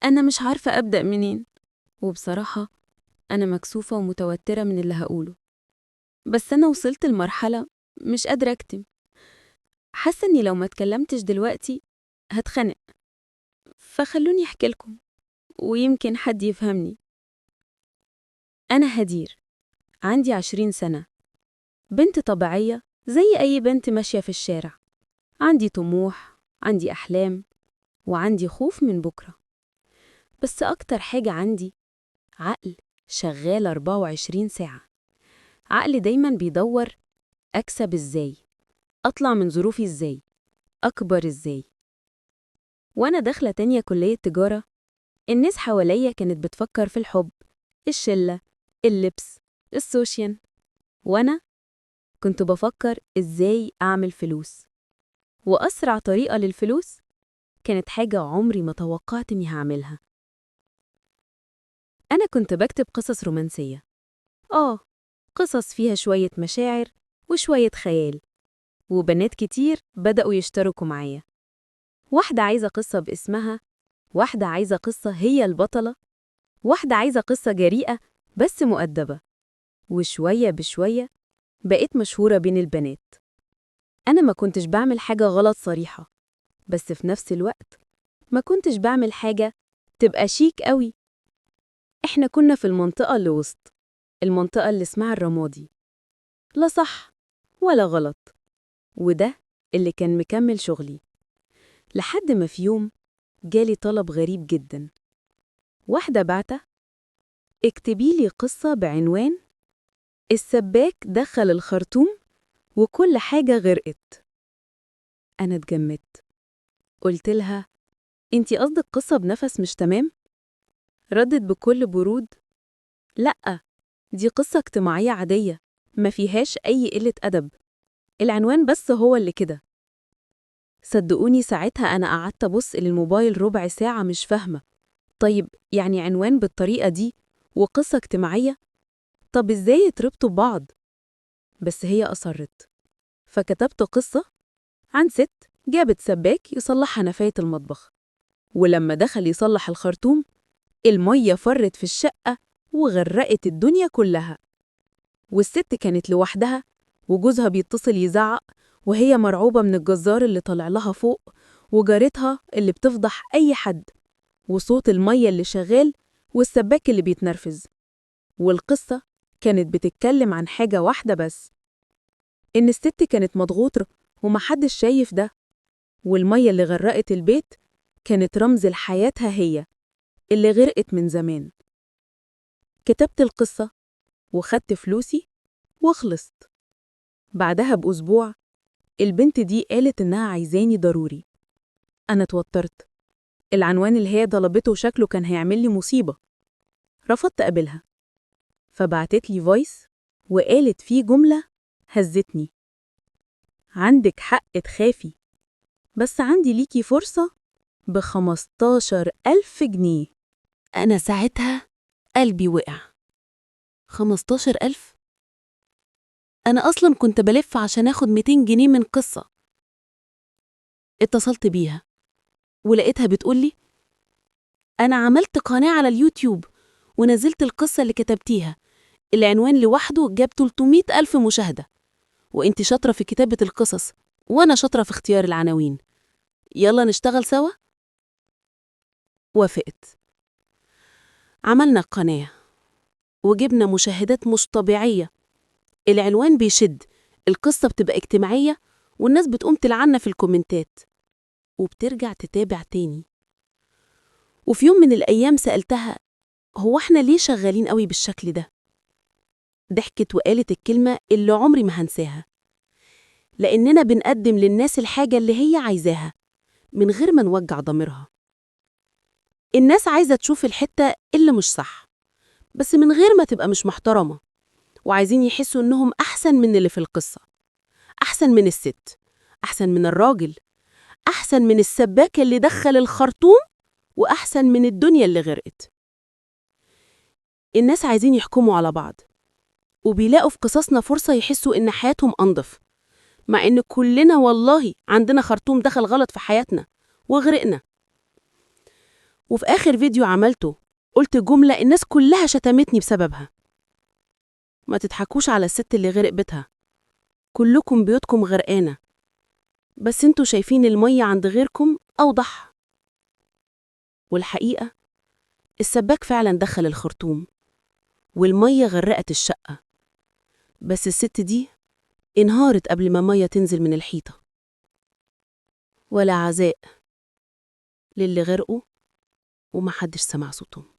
أنا مش عارفة أبدأ منين، وبصراحة أنا مكسوفة ومتوترة من اللي هقوله. بس أنا وصلت لمرحلة مش قادرة أكتم. حاسة إني لو ما اتكلمتش دلوقتي هتخنق، فخلوني أحكي لكم ويمكن حد يفهمني. أنا هدير، عندي 20 سنة، بنت طبيعية زي أي بنت ماشية في الشارع. عندي طموح، عندي أحلام، وعندي خوف من بكرة. بس أكتر حاجة عندي عقل شغال 24 ساعة. عقل دايما بيدور أكسب إزاي، أطلع من ظروفي إزاي، أكبر إزاي. وأنا داخلة تانية كلية تجارة، الناس حواليا كانت بتفكر في الحب، الشلة، اللبس، السوشيال، وأنا كنت بفكر إزاي أعمل فلوس. وأسرع طريقة للفلوس كانت حاجة عمري ما توقعت إني هعملها. أنا كنت بكتب قصص رومانسية، قصص فيها شوية مشاعر وشوية خيال، وبنات كتير بدأوا يشتركوا معايا. واحدة عايزة قصة باسمها، واحدة عايزة قصة هي البطلة، واحدة عايزة قصة جريئة بس مؤدبة. وشوية بشوية بقيت مشهورة بين البنات. أنا ما كنتش بعمل حاجة غلط صريحة، بس في نفس الوقت ما كنتش بعمل حاجة تبقى شيك قوي. إحنا كنا في المنطقة اللي وسط، المنطقة اللي اسمها الرمادي، لا صح ولا غلط. وده اللي كان مكمل شغلي، لحد ما في يوم جالي طلب غريب جدا. واحدة بعتة: اكتبي لي قصة بعنوان السباك دخل الخرطوم وكل حاجة غرقت. أنا اتجمدت، قلت لها: انتي قصدك قصة بنفس مش تمام؟ ردت بكل برود: لأ، دي قصة اجتماعية عادية، ما فيهاش أي قلة أدب، العنوان بس هو اللي كده. صدقوني ساعتها أنا قعدت أبص للموبايل ربع ساعة مش فاهمة. طيب يعني عنوان بالطريقة دي وقصة اجتماعية؟ طب إزاي يتربطوا ببعض؟ بس هي أصرت، فكتبت قصة عن ست جابت سباك يصلح حنفية المطبخ، ولما دخل يصلح الخرطوم المية فرت في الشقة وغرقت الدنيا كلها. والست كانت لوحدها، وجوزها بيتصل يزعق، وهي مرعوبة من الجزار اللي طالع لها فوق، وجارتها اللي بتفضح أي حد، وصوت المية اللي شغال، والسباك اللي بيتنرفز. والقصة كانت بتتكلم عن حاجة واحدة بس، إن الست كانت مضغوطة ومحدش شايف ده، والمية اللي غرقت البيت كانت رمز لحياتها هي اللي غرقت من زمان. كتبت القصة وخدت فلوسي وخلصت. بعدها بأسبوع البنت دي قالت إنها عايزاني ضروري. أنا اتوترت، العنوان اللي هي طلبته شكله كان هيعمل لي مصيبة. رفضت أقابلها، فبعتت لي فويس وقالت فيه جملة هزتني: عندك حق تخافي، بس عندي ليكي فرصة ب15,000 جنيه. أنا ساعتها قلبي وقع. 15,000؟ أنا أصلا كنت بلف عشان أخد 200 جنيه من قصة. اتصلت بيها ولقيتها بتقولي: أنا عملت قناة على اليوتيوب ونزلت القصة اللي كتبتيها، العنوان لوحده جاب 300,000 مشاهدة، وإنت شاطرة في كتابة القصص وأنا شاطرة في اختيار العناوين، يلا نشتغل سوا. وافقت. عملنا القناة وجبنا مشاهدات مش طبيعية، العنوان بيشد، القصة بتبقى اجتماعية، والناس بتقوم تلعنا في الكومنتات وبترجع تتابع تاني. وفي يوم من الأيام سألتها: هو احنا ليه شغالين قوي بالشكل ده؟ ضحكت وقالت الكلمة اللي عمري ما هنساها: لأننا بنقدم للناس الحاجة اللي هي عايزاها من غير ما نوجع ضميرها. الناس عايزة تشوف الحتة اللي مش صح، بس من غير ما تبقى مش محترمة، وعايزين يحسوا إنهم أحسن من اللي في القصة، أحسن من الست، أحسن من الراجل، أحسن من السباك اللي دخل الخرطوم، وأحسن من الدنيا اللي غرقت. الناس عايزين يحكموا على بعض، وبيلاقوا في قصصنا فرصة يحسوا إن حياتهم أنظف، مع إن كلنا والله عندنا خرطوم دخل غلط في حياتنا وغرقنا. وفي آخر فيديو عملته قلت جملة الناس كلها شتمتني بسببها. ما تضحكوش على الست اللي غرق بيتها، كلكم بيوتكم غرقانة، بس انتوا شايفين المية عند غيركم أوضح. والحقيقة السباك فعلا دخل الخرطوم والمية غرقت الشقة، بس الست دي انهارت قبل ما مية تنزل من الحيطة. ولا عزاء للي غرقوا ومحدش سمع صوتهم.